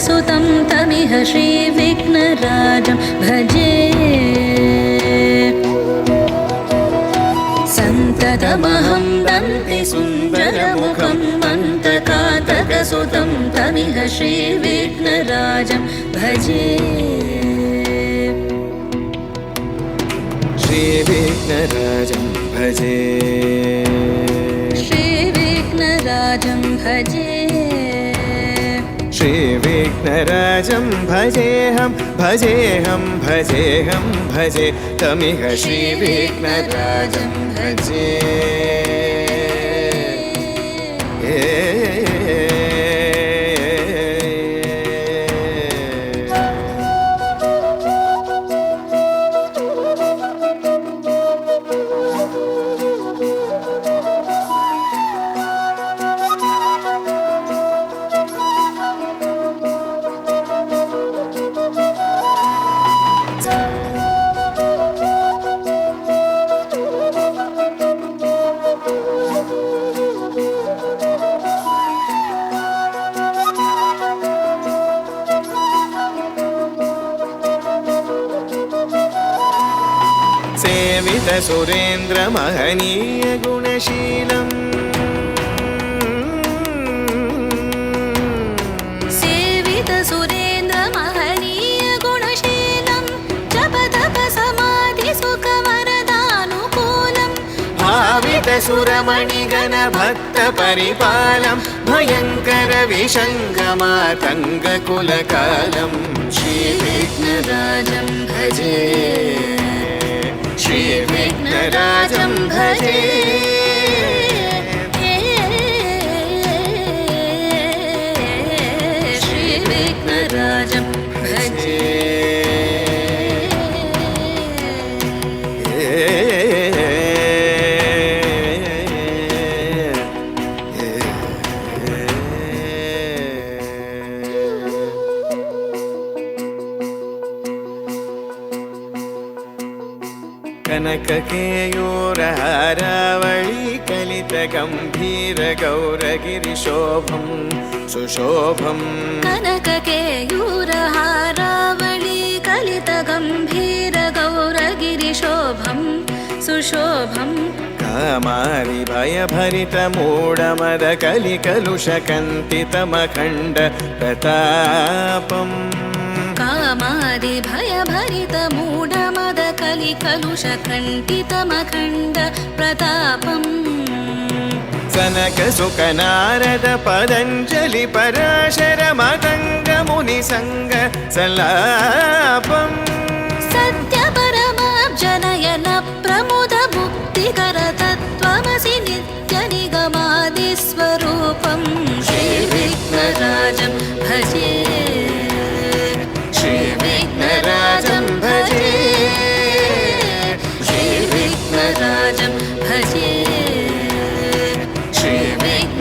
कातकसुतं तमिह श्रीविघ्नराजं भजे सन्ततमहं दन्तिसुन्दरमुखं मन्तकातकसुतं तमिह श्रीविघ्नराजं भजे श्रीविघ्नराजं भजे श्रीविघ्नराजं भजे श्रीविघ्नराजं भजेऽहं भजेऽहं भजेऽहं भजे तमिह श्रीविघ्नराजं भजे सुरेन्द्र महनीय गुणशीलम् सेवित सुरेन्द्र महनीय गुणशीलं जप तप समाधि सुख वरदानुकूलं भावित सुरमणिगण भक्त परिपालं भयंकर विषङ्गमातङ्ग कुलकालं श्रीविघ्नराजं भजे श्रीविघ्नराजं भजे श्रीविघ्नराजं भजे कनककेयूरहारावळी कलितगम्भीर गौरगिरिशोभं सुशोभं कनककेयूरहारावळी कलितगम्भीर गौरगिरिशोभं सुशोभं कामारि भयभरितमूढमद कलिकलुषकन्तितमखण्ड प्रतापम् कामादि भयभरित मूढमद कलिकलुषकण्टितमखण्ड प्रतापम् सनक सुख नारद पतञ्जलि पराशर मतङ्ग मुनिसङ्ग सलापम् सत्य परमाब्जनयन प्रमुद मुक्तिकर तत्त्वमसि नित्य निगमादिस्वरूपं श्रीविघ्नराजं भजे श्रीविघ्नराजं भजे श्रीविघ्नराजं भजे श्रीविघ्न